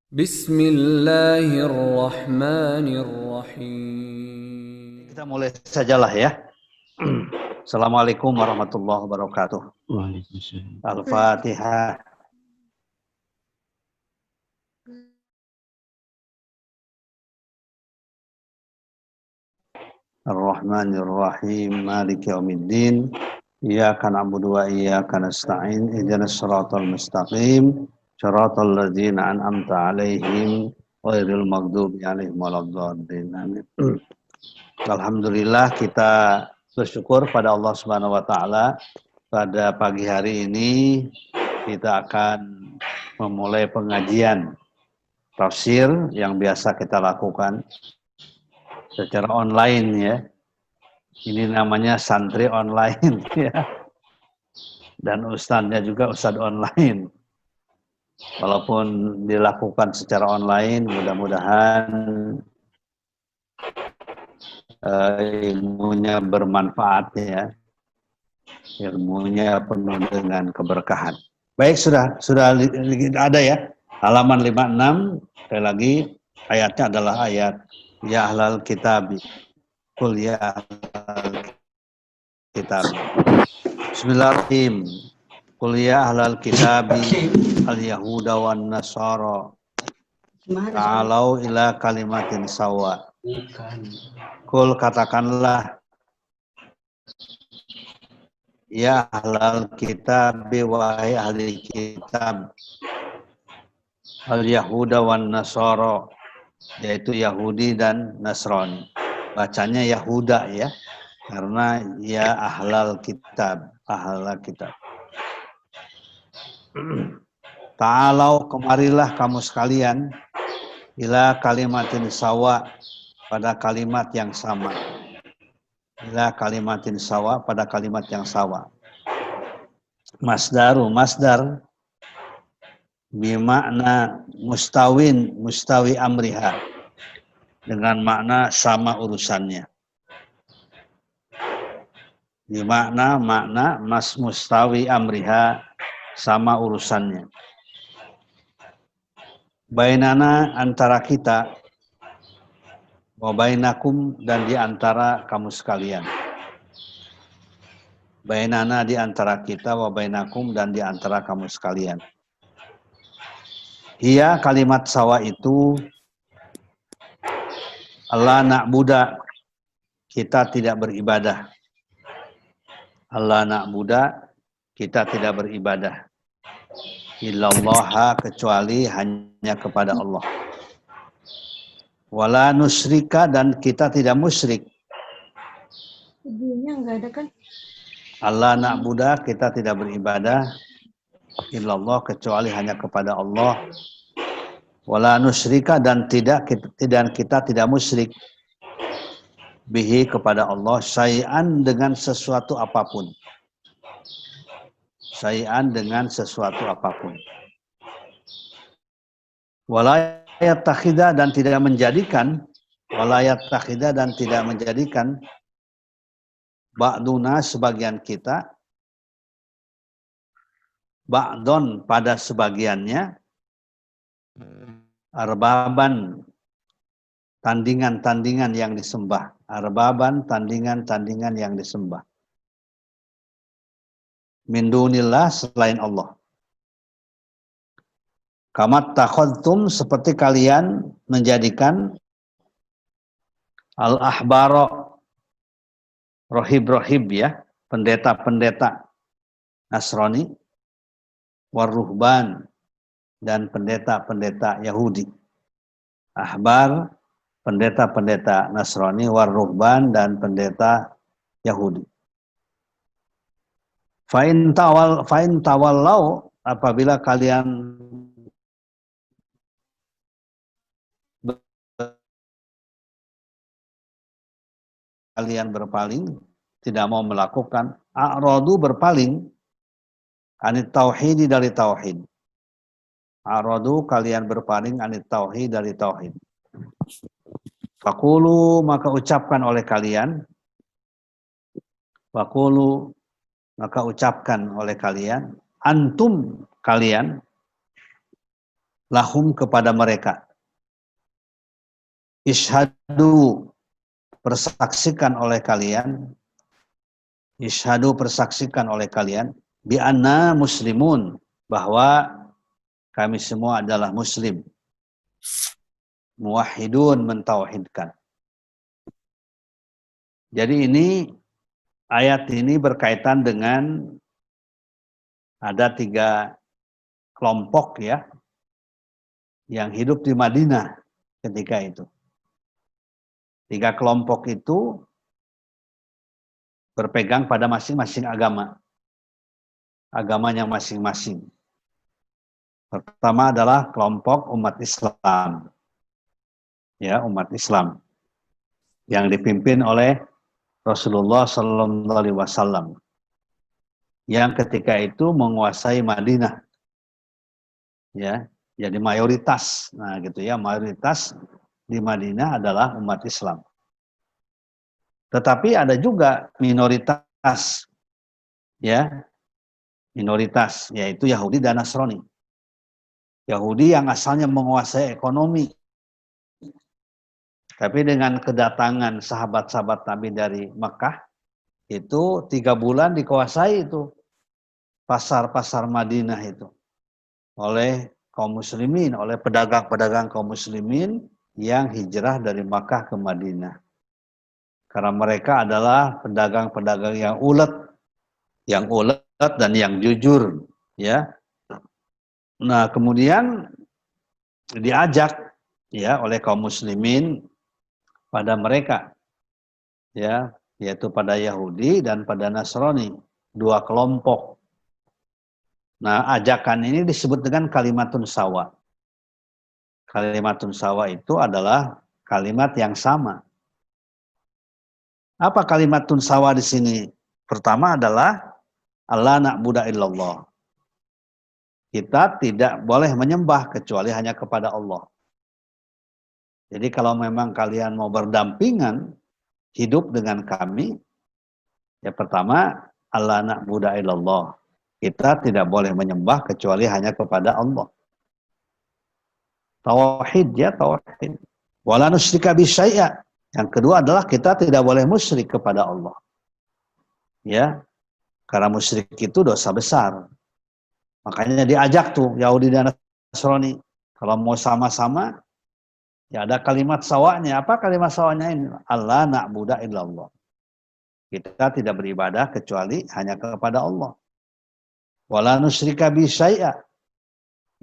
Bismillahirrahmanirrahim. Kita mulai sajalah ya. Assalamualaikum warahmatullahi wabarakatuh. Waalaikumsalam. Al-Fatihah. Ar-Rahmanir-Rahim. Maliki yaumiddin. Iyyaka na'budu wa iyyaka nasta'in. Ihdinas siratal mustaqim. Siratal ladzina an'amta 'alaihim ghairil maghdubi 'alaihim waladdallin. Amin. Alhamdulillah, kita bersyukur pada Allah Subhanahu wa taala. Pada pagi hari ini kita akan memulai pengajian tafsir yang biasa kita lakukan secara online ya. Ini namanya santri online ya. Dan ustadznya juga ustadz online. Walaupun dilakukan secara online, mudah-mudahan ilmunya bermanfaat ya. Ilmunya penuh dengan keberkahan. Baik, sudah ada ya. Halaman 56, sekali lagi ayatnya adalah ayat ya ahlal kitab. Qul ya ahlal kitab. Bismillahirrahmanirrahim. Qul ya ahlal kitab al-yahuda wan nasara ta'alau ila kalimatin sawa. Qul, katakanlah, ya ahlal kitab, wahai ahli kitab, al-yahuda wan nasara, yaitu Yahudi dan Nasrani. Bacanya Yahuda ya, karena ya ahlal kitab, ahlal kitab. Ta'alau, kemarilah kamu sekalian, ila kalimatin sawa, pada kalimat yang sama. Ila kalimatin sawa, pada kalimat yang sawa. Masdar bimakna mustawin, mustawi amriha, dengan makna sama urusannya. Bimakna makna mustawi amriha, sama urusannya. Bainana, antara kita, wa bainakum, dan di antara kamu sekalian. Bainana, di antara kita, wa bainakum, dan di antara kamu sekalian. Ia kalimat sawa itu, Allah na'buda, kita tidak beribadah. Allah na'buda, kita tidak beribadah. Illallaha, kecuali hanya kepada Allah. Wala nusyrika, dan kita tidak musyrik. Ibunya enggak ada kan? Allah na'buda, kita tidak beribadah. Illallah, kecuali hanya kepada Allah. Wala nusyrika, dan kita tidak musyrik. Bihi, kepada Allah, syai'an, dengan sesuatu apapun. Syai'an, dengan sesuatu apapun. Walayat takhidah, dan tidak menjadikan. Walayat takhidah, dan tidak menjadikan. Ba'duna, sebagian kita. Ba'don, pada sebagiannya. Arbaban, tandingan-tandingan yang disembah. Arbaban, tandingan-tandingan yang disembah. Min dunillah, selain Allah. Kamat takhadtum, seperti kalian menjadikan al-ahbaro, rohib-rohib ya, pendeta-pendeta Nasrani, waruhban, dan pendeta-pendeta Yahudi. Ahbar, pendeta-pendeta Nasrani, waruhban, dan pendeta Yahudi. Fa'in tawallau, apabila kalian berpaling, tidak mau melakukan, a'radu, berpaling, anit tauhidi, dari tauhid. A'radu, kalian berpaling, anit tauhid, dari tauhid. Faqulu, maka ucapkan oleh kalian. Faqulu, maka ucapkan oleh kalian. Antum, kalian. lahum kepada mereka. Ishadu persaksikan oleh kalian, ishadu persaksikan oleh kalian, bi anna muslimun, bahwa kami semua adalah muslim. Muwahhidun, mentauhidkan. Jadi ini ayat ini berkaitan dengan ada 3 kelompok ya yang hidup di Madinah ketika itu. 3 kelompok itu berpegang pada masing-masing agama. Agamanya masing-masing. Pertama adalah kelompok umat Islam. Ya, umat Islam yang dipimpin oleh Rasulullah Sallallahu Alaihi Wasallam yang ketika itu menguasai Madinah. Ya, jadi mayoritas. Nah, gitu ya, mayoritas di Madinah adalah umat Islam. Tetapi ada juga minoritas, ya, minoritas, yaitu Yahudi dan Nasrani. Yahudi yang asalnya menguasai ekonomi, tapi dengan kedatangan sahabat-sahabat Nabi dari Mekah, itu 3 bulan dikuasai itu pasar-pasar Madinah itu oleh kaum muslimin, oleh pedagang-pedagang kaum muslimin yang hijrah dari Makkah ke Madinah. Karena mereka adalah pedagang-pedagang yang ulet dan yang jujur, ya. Nah, kemudian diajak ya oleh kaum muslimin pada mereka, ya, yaitu pada Yahudi dan pada Nasrani, 2 kelompok. Nah, ajakan ini disebut dengan kalimatun sawa. Kalimatun sawa itu adalah kalimat yang sama. Apa kalimatun sawa di sini? Pertama adalah Allah na'budu illallah. Kita tidak boleh menyembah kecuali hanya kepada Allah. Jadi kalau memang kalian mau berdampingan hidup dengan kami, ya pertama Allah na'budu illallah. Kita tidak boleh menyembah kecuali hanya kepada Allah. Tauhid, ya, tauhid. Wala nusyrika bisyai'a. Yang kedua adalah kita tidak boleh musyrik kepada Allah. Ya, karena musyrik itu dosa besar. Makanya diajak tuh Yahudi dan Nasrani. Kalau mau sama-sama, ya ada kalimat sawanya. Apa kalimat sawanya ini? Allah na'budu illallah. Kita tidak beribadah kecuali hanya kepada Allah. Wala nusyrika bisyai'a.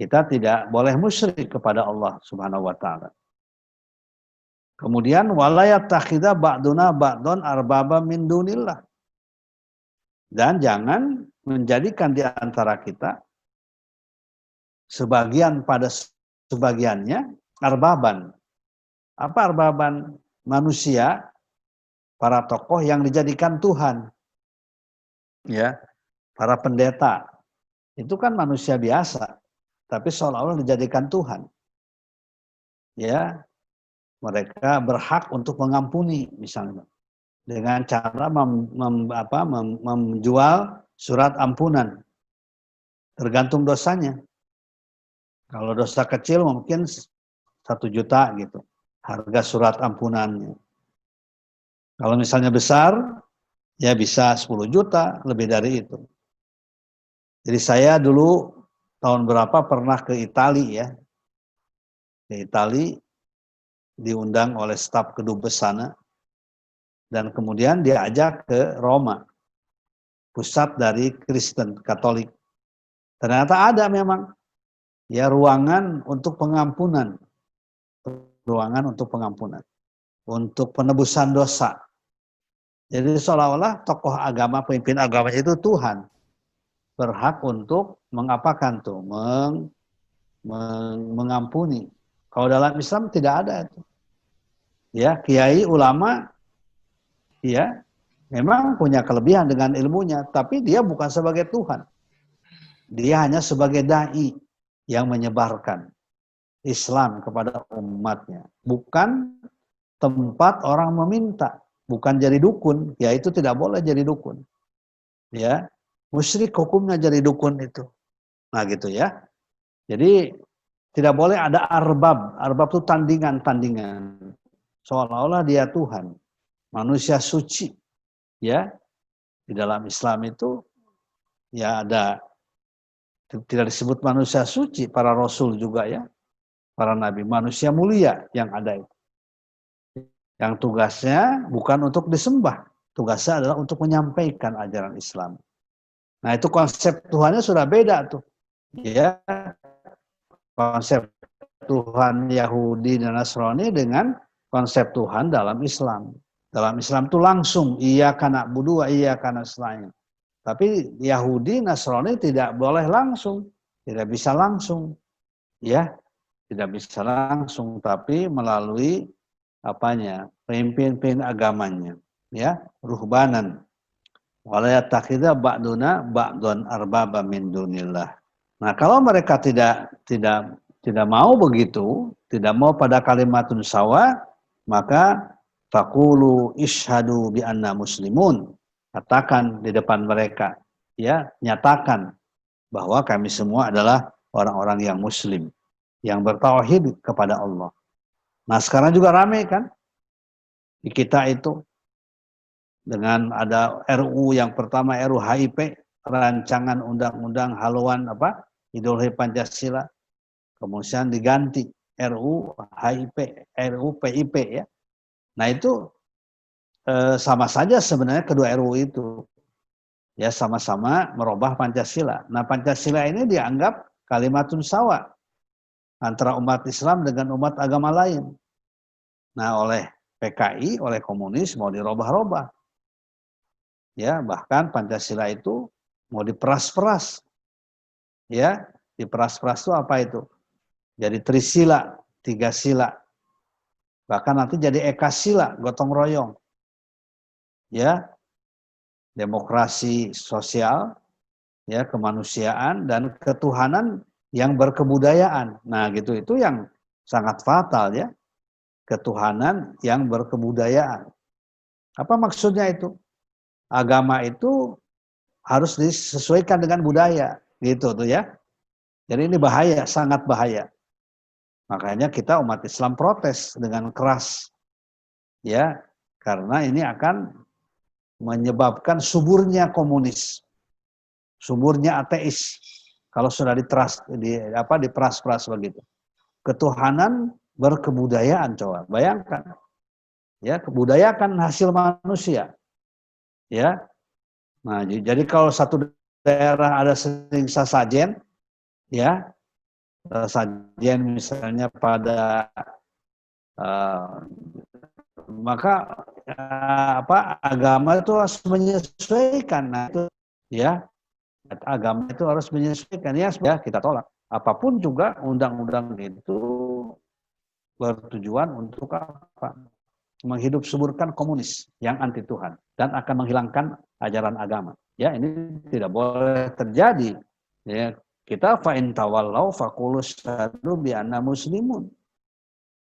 Kita tidak boleh musyrik kepada Allah Subhanahu wa taala. Kemudian wala yattakhidha ba'duna ba'dun arbaba min dunillah. Dan jangan menjadikan di antara kita sebagian pada sebagiannya arbaban. Apa arbaban? Manusia, para tokoh yang dijadikan Tuhan. Ya, para pendeta. Itu kan manusia biasa, tapi seolah-olah dijadikan Tuhan. Ya, mereka berhak untuk mengampuni misalnya dengan cara menjual surat ampunan. Tergantung dosanya. Kalau dosa kecil mungkin 1 juta gitu, harga surat ampunannya. Kalau misalnya besar, ya bisa 10 juta, lebih dari itu. Jadi saya dulu tahun berapa pernah ke Italia ya. Ke Italia diundang oleh staf kedubes sana. Dan kemudian diajak ke Roma, pusat dari Kristen Katolik. Ternyata ada memang ya ruangan untuk pengampunan. Ruangan untuk pengampunan. Untuk penebusan dosa. Jadi seolah-olah tokoh agama, pemimpin agama itu Tuhan. Berhak untuk mengapakan tuh? Mengampuni. Kalau dalam Islam tidak ada itu. Ya, kiai, ulama, ya, memang punya kelebihan dengan ilmunya, tapi dia bukan sebagai Tuhan. Dia hanya sebagai dai yang menyebarkan Islam kepada umatnya. Bukan tempat orang meminta, bukan jadi dukun. Ya, itu tidak boleh jadi dukun. Ya, musyrik hukumnya jadi dukun itu. Nah, gitu ya. Jadi Tidak boleh ada arbab. Arbab itu tandingan-tandingan. Seolah-olah dia Tuhan. Manusia suci. Ya, di dalam Islam itu ya ada, tidak disebut manusia suci, para rasul juga ya, para nabi, manusia mulia yang ada itu. Yang tugasnya bukan untuk disembah, tugasnya adalah untuk menyampaikan ajaran Islam. Nah itu konsep Tuhannya sudah beda tuh, ya, konsep Tuhan Yahudi dan Nasrani dengan konsep Tuhan dalam Islam. Dalam Islam itu langsung, iya kana budu, iya kana selain. Tapi Yahudi, Nasrani tidak boleh langsung, tidak bisa langsung, ya, tidak bisa langsung, tapi melalui apanya, pemimpin-pemimpin agamanya, ya, ruhbanan. Wala yattakhidha ba'duna ba'dun arbaba min dunillah. Nah, kalau mereka tidak mau begitu, tidak mau pada kalimatun sawa, maka faqulu ishhadu bi anna muslimun. Katakan di depan mereka, ya, nyatakan bahwa kami semua adalah orang-orang yang muslim, yang bertauhid kepada Allah. Nah, sekarang juga ramai kan di kita itu dengan ada RU yang pertama, RU HIP, rancangan undang-undang haluan apa ideologi Pancasila, kemudian diganti RU HIP, RU PIP ya. Nah itu sama saja sebenarnya kedua RU itu, ya, sama-sama merubah Pancasila. Nah Pancasila ini dianggap kalimatun sawa antara umat Islam dengan umat agama lain. Nah oleh PKI, oleh komunis mau dirubah-rubah. Ya, bahkan Pancasila itu mau diperas-peras. Ya, diperas-peras itu apa itu? Jadi trisila, 3 sila. Bahkan nanti jadi ekasila, gotong royong. Ya, demokrasi sosial, ya, kemanusiaan dan ketuhanan yang berkebudayaan. Nah, gitu itu yang sangat fatal ya. Ketuhanan yang berkebudayaan. Apa maksudnya itu? Agama itu harus disesuaikan dengan budaya, gitu tuh ya. Jadi ini bahaya, sangat bahaya. Makanya kita umat Islam protes dengan keras, ya, karena ini akan menyebabkan suburnya komunis, suburnya ateis. Kalau sudah diperas-peras begitu. Ketuhanan berkebudayaan, coba bayangkan, ya, kebudayaan kan hasil manusia, ya. Nah, jadi kalau satu daerah ada sering sesajen, ya, sajian misalnya pada maka agama itu harus menyesuaikan. Nah itu ya, agama itu harus menyesuaikan, ya kita tolak. Apapun juga undang-undang itu bertujuan untuk apa? Menghidup suburkan komunis yang anti Tuhan dan akan menghilangkan ajaran agama. Ya, ini tidak boleh terjadi. Ya, kita fa'in tawallau faqulu syahadu bi anna muslimun.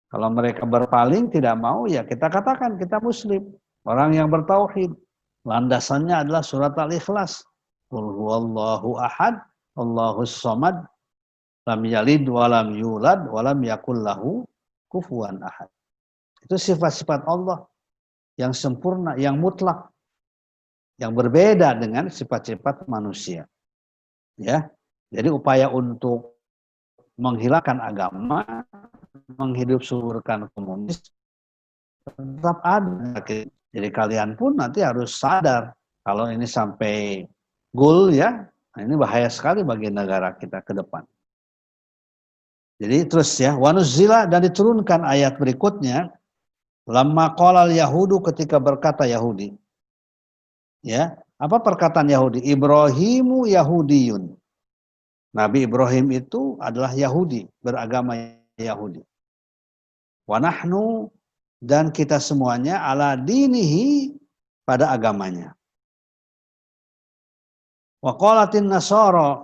Kalau mereka berpaling tidak mau, ya kita katakan kita muslim, orang yang bertauhid. Landasannya adalah surat Al-Ikhlas. Qul huwallahu ahad, Allahus samad, lam yalid walam yulad walam yakul lahu kufuwan ahad. Itu sifat-sifat Allah yang sempurna, yang mutlak, yang berbeda dengan sifat-sifat manusia. Ya, jadi upaya untuk menghilangkan agama, menghidup suburkan komunis tetap ada. Jadi kalian pun nanti harus sadar kalau ini sampai goal ya, nah ini bahaya sekali bagi negara kita ke depan. Jadi terus ya, wanuzila, dan diturunkan ayat berikutnya. Lamma qalal yahudu, ketika berkata Yahudi. Ya, apa perkataan Yahudi? Ibrahimu Yahudiyun. Nabi Ibrahim itu adalah Yahudi, beragama Yahudi. Wa nahnu, dan kita semuanya ala dinihi, pada agamanya. Wa qalatin nasara,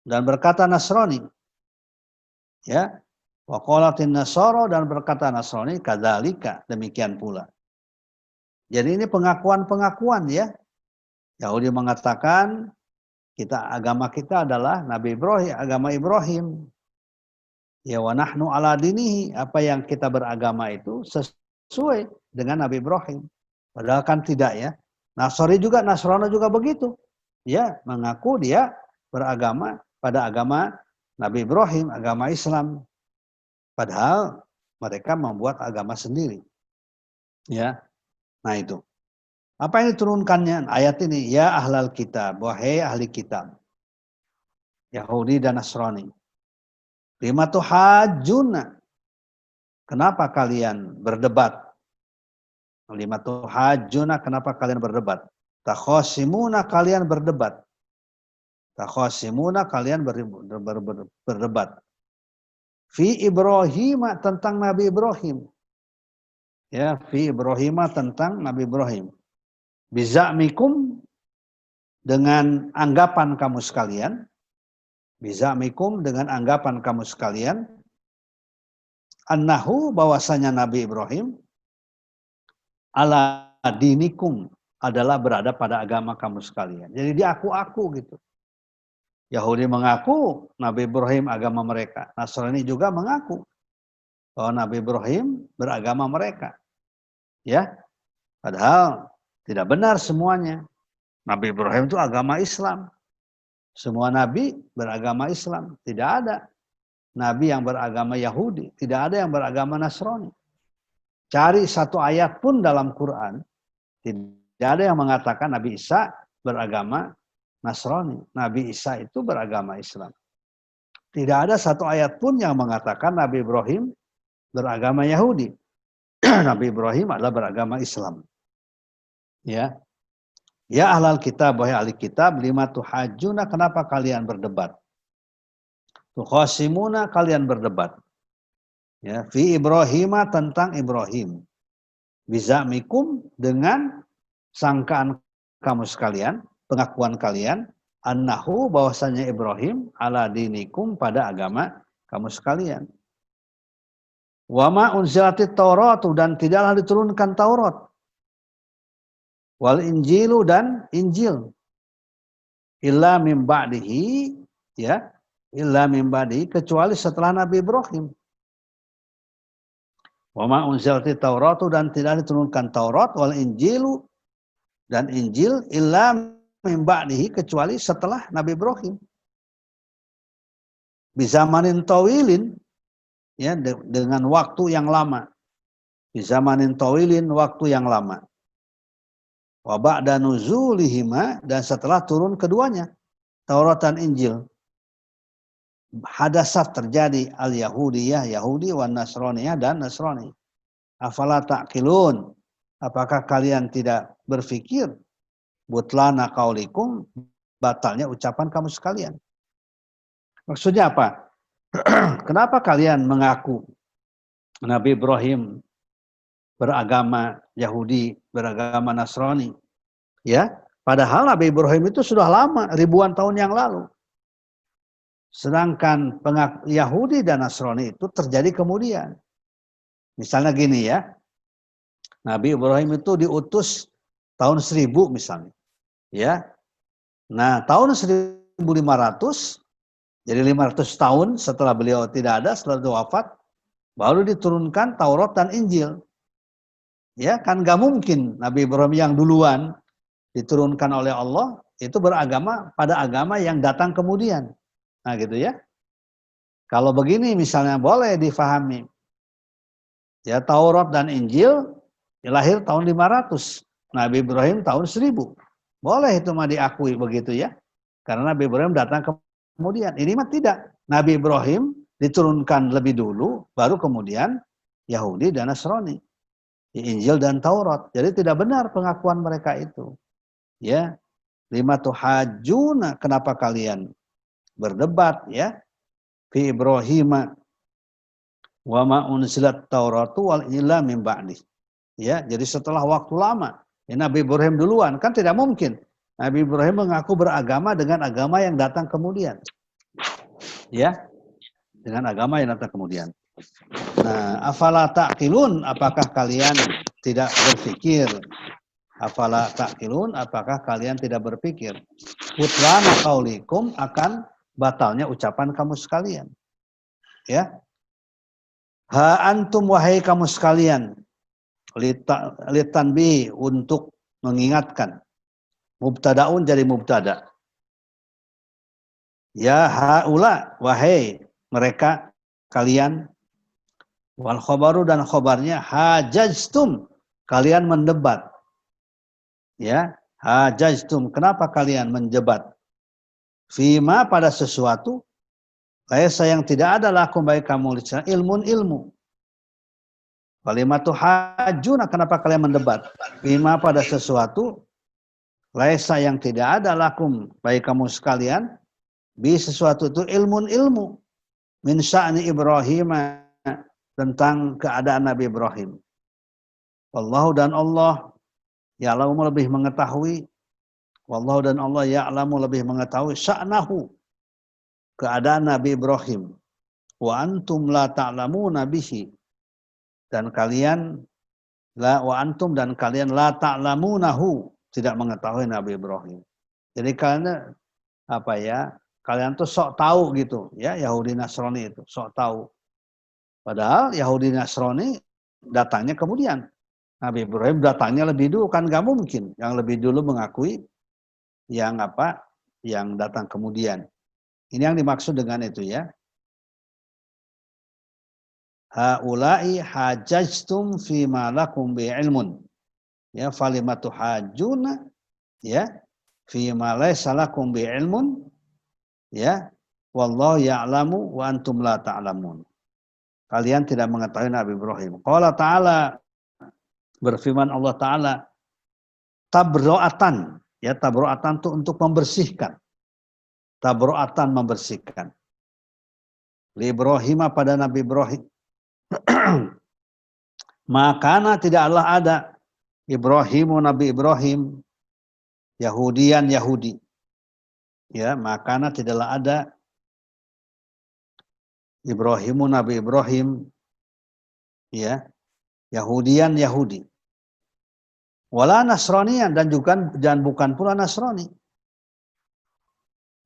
dan berkata Nasrani. Ya. Wa qalatin nasara, dan berkata Nasrani kadzalika, demikian pula. Jadi ini pengakuan-pengakuan ya. Yahudi mengatakan agama kita adalah Nabi Ibrahim, agama Ibrahim. Ya wa nahnu ala dinihi, apa yang kita beragama itu sesuai dengan Nabi Ibrahim. Padahal kan tidak ya. Nasrani juga begitu. Ya, mengaku dia beragama pada agama Nabi Ibrahim, agama Islam. Padahal mereka membuat agama sendiri. Ya. Nah itu. Apa yang diturunkannya ayat ini? Ya ahlal kitab, wahai ahli kitab. Yahudi dan Nasrani. Lima tuhajuna. Kenapa kalian berdebat? Lima tuhajuna, kenapa kalian berdebat? Takhosimuna, kalian berdebat. Takhosimuna, kalian berdebat. Fi Ibrahim, tentang Nabi Ibrahim. Ya, fi Ibrahim, tentang Nabi Ibrahim. Biza'mikum, dengan anggapan kamu sekalian. Biza'mikum, dengan anggapan kamu sekalian. Annahu, bahwasanya Nabi Ibrahim ala dinikum, adalah berada pada agama kamu sekalian. Jadi dia aku-aku gitu. Yahudi mengaku Nabi Ibrahim agama mereka. Nasrani juga mengaku bahwa Nabi Ibrahim beragama mereka. Ya, padahal tidak benar semuanya. Nabi Ibrahim itu agama Islam. Semua nabi beragama Islam. Tidak ada nabi yang beragama Yahudi. Tidak ada yang beragama Nasrani. Cari satu ayat pun dalam Quran, tidak ada yang mengatakan Nabi Isa beragama Nasrani. Nabi Isa itu beragama Islam. Tidak ada satu ayat pun yang mengatakan Nabi Ibrahim beragama Yahudi. Nabi Ibrahim adalah beragama Islam. Ya. Ya ahlal kitab, wahai ahli kitab, lima tuhajuna, kenapa kalian berdebat? Tukhasimuna, kalian berdebat. Ya, fi Ibrahim, tentang Ibrahim. Biza'mikum, dengan sangkaan kamu sekalian, pengakuan kalian, annahu, bahwasanya Ibrahim ala dinikum, pada agama kamu sekalian. Wa ma unzilatit Taurat, dan tidaklah diturunkan Taurat. Wal Injilu, dan Injil. Illa mim ba'dihi, ya, illa mim ba'dihi, kecuali setelah Nabi Ibrahim. Wa ma unzilatit Taurat, dan tidak diturunkan Taurat, wal Injilu, dan Injil, illa mim ba'dihi, kecuali setelah Nabi Ibrahim. Bizamanin tawilin, ya, dengan waktu yang lama. Bizamanin tawilin, waktu yang lama. Wa ba'da nuzulihima, dan setelah turun keduanya, Taurat dan Injil. Hadasat, terjadi al-Yahudiyah, Yahudi, wa Nasraniyah, dan Nasrani. Afala ta'qilun, apakah kalian tidak berpikir? Butlana qaulikum, batalnya ucapan kamu sekalian. Maksudnya apa? Kenapa kalian mengaku Nabi Ibrahim beragama Yahudi, beragama Nasrani? Ya, padahal Nabi Ibrahim itu sudah lama, ribuan tahun yang lalu. Sedangkan Yahudi dan Nasrani itu terjadi kemudian. Misalnya gini ya, Nabi Ibrahim itu diutus tahun 1000 misalnya. Ya. Nah, tahun 1500, jadi 500 tahun setelah beliau tidak ada, setelah itu wafat, baru diturunkan Taurat dan Injil. Ya, kan gak mungkin Nabi Ibrahim yang duluan diturunkan oleh Allah itu beragama pada agama yang datang kemudian. Nah, gitu ya. Kalau begini misalnya boleh difahami. Ya, Taurat dan Injil lahir tahun 500, Nabi Ibrahim tahun 1000. Boleh itu mah diakui begitu ya. Karena Nabi Ibrahim datang kemudian. Ini mah tidak. Nabi Ibrahim diturunkan lebih dulu, baru kemudian Yahudi dan Nasrani. Injil dan Taurat. Jadi tidak benar pengakuan mereka itu. Ya. Lima tuhajuna, kenapa kalian berdebat ya? Fi Ibrahim wa ma unzilat Tauratu wal ila min ba'di. Ya, jadi setelah waktu lama. Ya, Nabi Ibrahim duluan, kan tidak mungkin. Nabi Ibrahim mengaku beragama dengan agama yang datang kemudian. Ya. Dengan agama yang datang kemudian. Nah, afala ta'qilun, apakah kalian tidak berpikir? Afala ta'qilun, apakah kalian tidak berpikir? Putlana qaulikum, akan batalnya ucapan kamu sekalian. Ya. Ha antum wahai kamu sekalian, litanbi untuk mengingatkan. Mubtadaun jadi mubtada. Ya haula wahai mereka kalian, wal khobaru dan khobarnya hajajtum, kalian mendebat. Ya, hajajtum, kenapa kalian mendebat? Fima pada sesuatu, laisa yang tidak ada lakum baik kamu ilmun ilmu. Kalimatu hajuna, kenapa kalian mendebat? Fima pada sesuatu, laisa yang tidak ada lakum baik kamu sekalian, bi sesuatu itu ilmun ilmu. Min sya'ni Ibrahim, tentang keadaan Nabi Ibrahim. Wallahu dan Allah ya'lamu lebih mengetahui, wallahu dan Allah ya'lamu lebih mengetahui sya'nahu, keadaan Nabi Ibrahim. Wa antum la ta'lamuna bihi, dan kalian wa antum dan kalian la ta'lamunahu, tidak mengetahui Nabi Ibrahim. Jadi kalian apa ya? Kalian tuh sok tahu gitu, ya, Yahudi Nasrani itu sok tahu. Padahal Yahudi Nasrani datangnya kemudian. Nabi Ibrahim datangnya lebih dulu, kan gak mungkin yang lebih dulu mengakui yang apa? Yang datang kemudian. Ini yang dimaksud dengan itu, ya. Haula'i hajajtum fima lakum bi'ilmun. Ya, falimatu hajuna, ya, fima laysa lakum bi'ilmun, ya, wallahu ya'lamu wa antum la ta'lamun. Kalian tidak mengetahui Nabi Ibrahim. Qala ta'ala, berfirman Allah Ta'ala, tabro'atan, ya, tabro'atan itu untuk membersihkan. Tabro'atan membersihkan. Li Ibrahim pada Nabi Ibrahim. Makana tidaklah ada Ibrahimu Nabi Ibrahim Yahudian Yahudi. Ya, makana tidaklah ada Ibrahimu Nabi Ibrahim, ya, Yahudian Yahudi. Wala Nasranian, dan bukan pula Nasrani.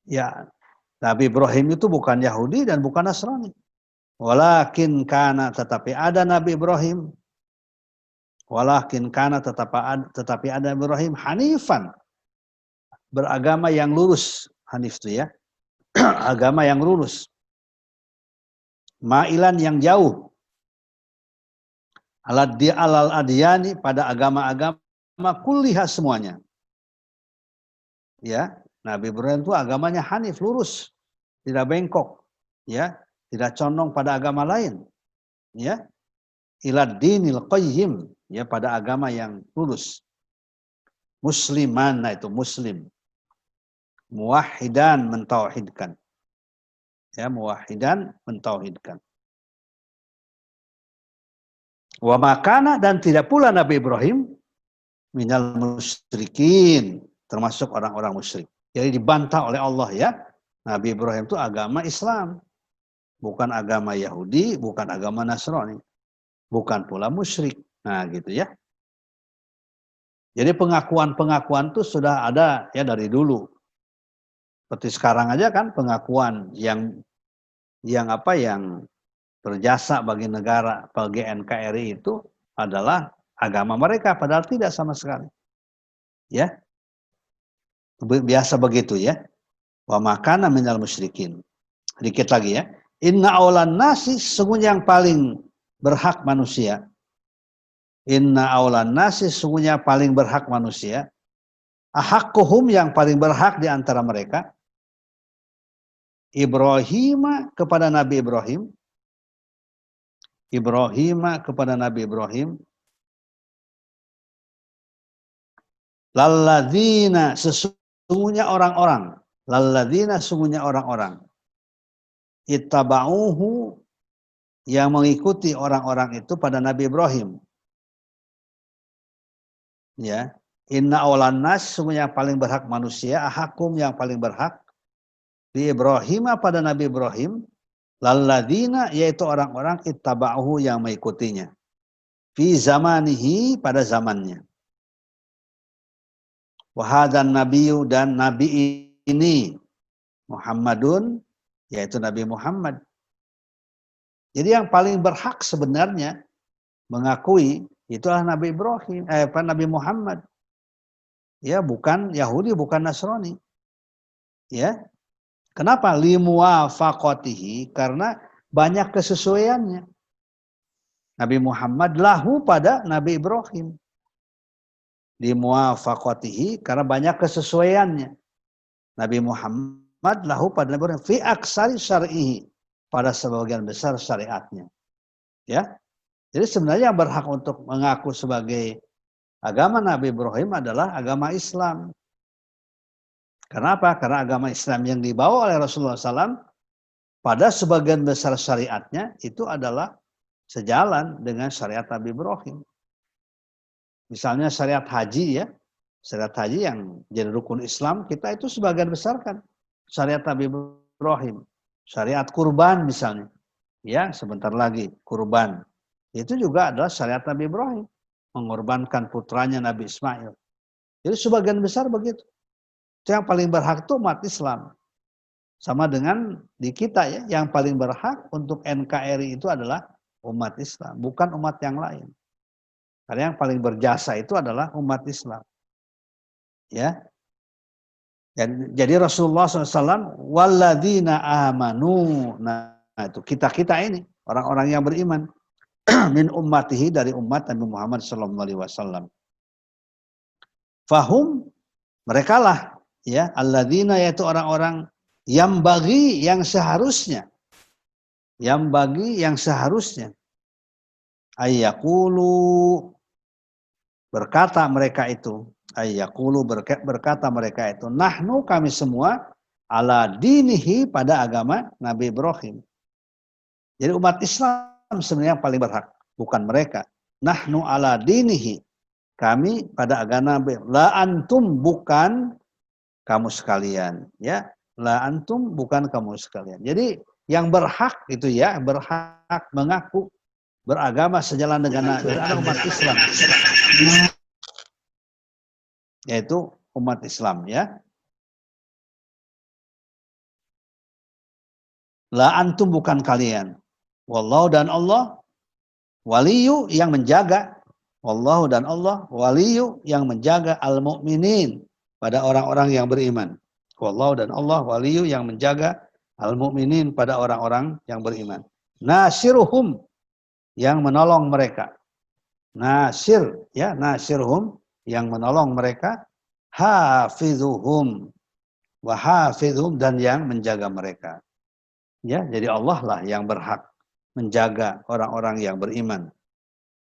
Ya, Nabi Ibrahim itu bukan Yahudi dan bukan Nasrani. Walakin kana, tetapi ada Nabi Ibrahim. Walakin kana, tetapi ada Ibrahim hanifan, beragama yang lurus. Hanif itu, ya, agama yang lurus. Ma'ilan yang jauh. Alal adiyani, pada agama-agama kulliha semuanya. Ya, Nabi Ibrahim itu agamanya hanif, lurus, tidak bengkok, ya, tidak condong pada agama lain, ya. Ilad dinil qayyim, ya, pada agama yang lurus. Musliman, nah itu muslim. Muwahhidan, mentauhidkan. Ya, muwahhidan, mentauhidkan. Wa makana, dan tidak pula Nabi Ibrahim minal musyrikin, termasuk orang-orang musyrik. Jadi dibantah oleh Allah, ya. Nabi Ibrahim itu agama Islam, bukan agama Yahudi, bukan agama Nasrani, bukan pula musyrik. Nah, gitu, ya. Jadi pengakuan-pengakuan itu sudah ada, ya, dari dulu. Seperti sekarang aja kan pengakuan yang apa, yang berjasa bagi negara, bagi NKRI itu adalah agama mereka, padahal tidak sama sekali. Ya. Biasa begitu, ya. Wa makana minal musyrikin. Dikit lagi, ya. Inna aulan nasi, sesungguhnya yang paling berhak manusia. Inna aulan nasi, sesungguhnya paling berhak manusia. Ahakkuhum, yang paling berhak di antara mereka. Ibrahim, kepada Nabi Ibrahim. Ibrahim, kepada Nabi Ibrahim. Lalladzina, sesungguhnya orang-orang. Lalladzina, sesungguhnya orang-orang. Ittaba'uhu, yang mengikuti orang-orang itu pada Nabi Ibrahim. Ya, inna aulan nas, sesungguhnya paling berhak manusia, ahakum, yang paling berhak, di Ibrahim, pada Nabi Ibrahim, lalladzina, yaitu orang-orang ittaba'uhu, yang mengikutinya, fi zamanihi, pada zamannya. Wahadan nabiyyu, dan nabi ini, Muhammadun, yaitu Nabi Muhammad, Jadi yang paling berhak sebenarnya mengakui itulah Nabi Ibrahim, Nabi Muhammad. Ya, bukan Yahudi, bukan Nasrani. Ya. Kenapa? Limuwafaqatihi, karena banyak kesesuaiannya. Nabi Muhammad lahu pada Nabi Ibrahim. Limuwafaqatihi, karena banyak kesesuaiannya. Nabi Muhammad lahu pada Nabi Ibrahim fi aksari syar'ihi, pada sebagian besar syariatnya. Ya. Jadi sebenarnya yang berhak untuk mengaku sebagai agama Nabi Ibrahim adalah agama Islam. Kenapa? Karena agama Islam yang dibawa oleh Rasulullah SAW pada sebagian besar syariatnya itu adalah sejalan dengan syariat Nabi Ibrahim. Misalnya syariat haji ya, syariat haji yang jadi rukun Islam kita itu sebagian besar kan syariat Nabi Ibrahim. Syariat kurban misalnya, ya sebentar lagi kurban. Itu juga adalah syariat Nabi Ibrahim, mengorbankan putranya Nabi Ismail. Jadi sebagian besar begitu. Itu yang paling berhak itu umat Islam. Sama dengan di kita ya, yang paling berhak untuk NKRI itu adalah umat Islam, bukan umat yang lain. Karena yang paling berjasa itu adalah umat Islam. Ya. Jadi Rasulullah SAW, walladzina amanu, nah itu kita-kita ini, orang-orang yang beriman, min ummatihi, dari umat Nabi Muhammad SAW. Fahum, merekalah, ya, alladzina, yaitu orang-orang yang bagi yang seharusnya, ayyaqulu, berkata mereka itu, ayyaqulu, berkata mereka itu, nahnu, kami semua, ala dinihi, pada agama Nabi Ibrahim. Jadi umat Islam sebenarnya yang paling berhak, bukan mereka. Nahnu ala dinihi, kami pada agama Nabi. La antum, bukan kamu sekalian, ya. La antum, bukan kamu sekalian. Jadi yang berhak itu ya, berhak mengaku beragama sejalan dengan Nabi adalah umat Islam. Yaitu umat Islam ya. La antum, bukan kalian. Wallahu, dan Allah, waliyu, yang menjaga. Wallahu, dan Allah, waliyu, yang menjaga al-mu'minin, pada orang-orang yang beriman. Wallahu, dan Allah, waliyu, yang menjaga al-mu'minin, pada orang-orang yang beriman. Nasiruhum, yang menolong mereka. Nasir, ya, nasiruhum, yang menolong mereka. Hafizuhum, wa hafizhum, dan yang menjaga mereka. Ya, jadi Allah lah yang berhak menjaga orang-orang yang beriman,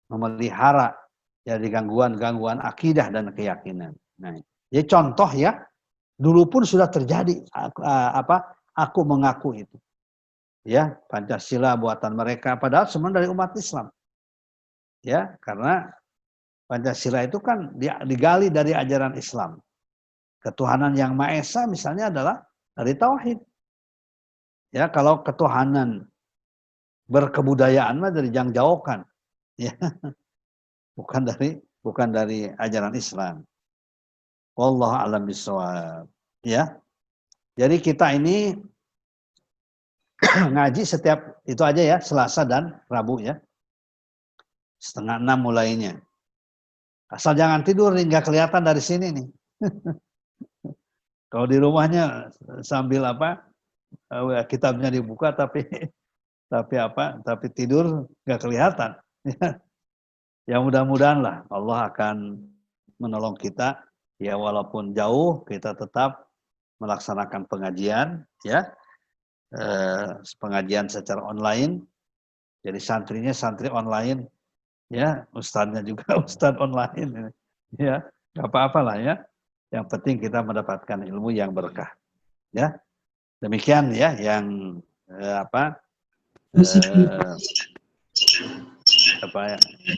memelihara dari gangguan-gangguan akidah dan keyakinan. Nah, jadi contoh ya, dulu pun sudah terjadi aku mengaku itu. Ya, Pancasila buatan mereka, padahal sebenarnya dari umat Islam. Ya, karena Pancasila itu kan digali dari ajaran Islam. Ketuhanan yang Maha Esa misalnya adalah dari tauhid. Ya, kalau ketuhanan berkebudayaan mah dari jangjaukan. Ya. Bukan dari ajaran Islam. Wallahu a'lam bishawab. Ya. Jadi kita ini ngaji setiap itu aja ya, Selasa dan Rabu ya. 5:30 mulainya. Asal jangan tidur nih, nggak kelihatan dari sini nih. Kalau di rumahnya sambil kitabnya dibuka tapi tidur nggak kelihatan. Ya mudah-mudahan lah Allah akan menolong kita ya, walaupun jauh kita tetap melaksanakan pengajian ya, pengajian secara online. Jadi santrinya santri online ya, ustadznya juga ustadz online ya, nggak apa-apa lah ya. Yang penting kita mendapatkan ilmu yang berkah ya. Demikian ya yang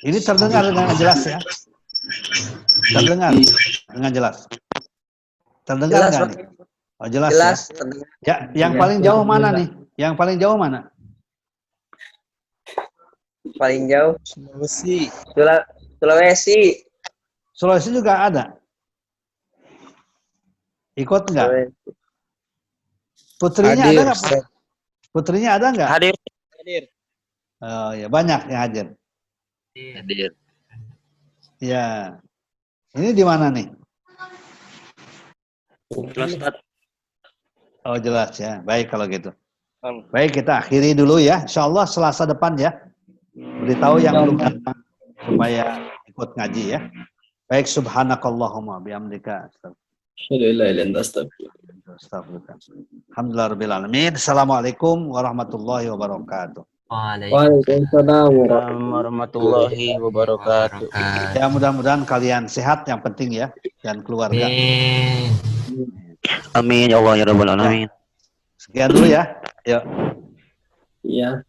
ini terdengar dengan jelas ya. Terdengar dengan jelas. Terdengar nggak nih? Oh jelas ya. Yang paling jauh mana nih? Yang paling jauh mana? Paling jauh Sulawesi. Sulawesi juga ada. Ikut nggak? Putrinya Hadir, ada nggak? Putrinya ada nggak? Hadir. Ya banyak yang hadir. Hadir. Ya. Ini di mana nih? Jelas, Ustaz. Oh jelas ya. Baik kalau gitu. Baik, kita akhiri dulu ya. Insyaallah Selasa depan ya. Beritahu yang belum datang supaya ikut ngaji ya. Baik, subhanakallahumma bihamdika. Astagfirullah. Alhamdulillah. Assalamualaikum warahmatullahi wabarakatuh. Waalaikumsalam Warahmatullahi wabarakatuh. Ya mudah-mudahan kalian sehat yang penting ya, dan keluarga. Amin ya Allah ya rabbal alamin. Sekian dulu ya. Yuk. Iya.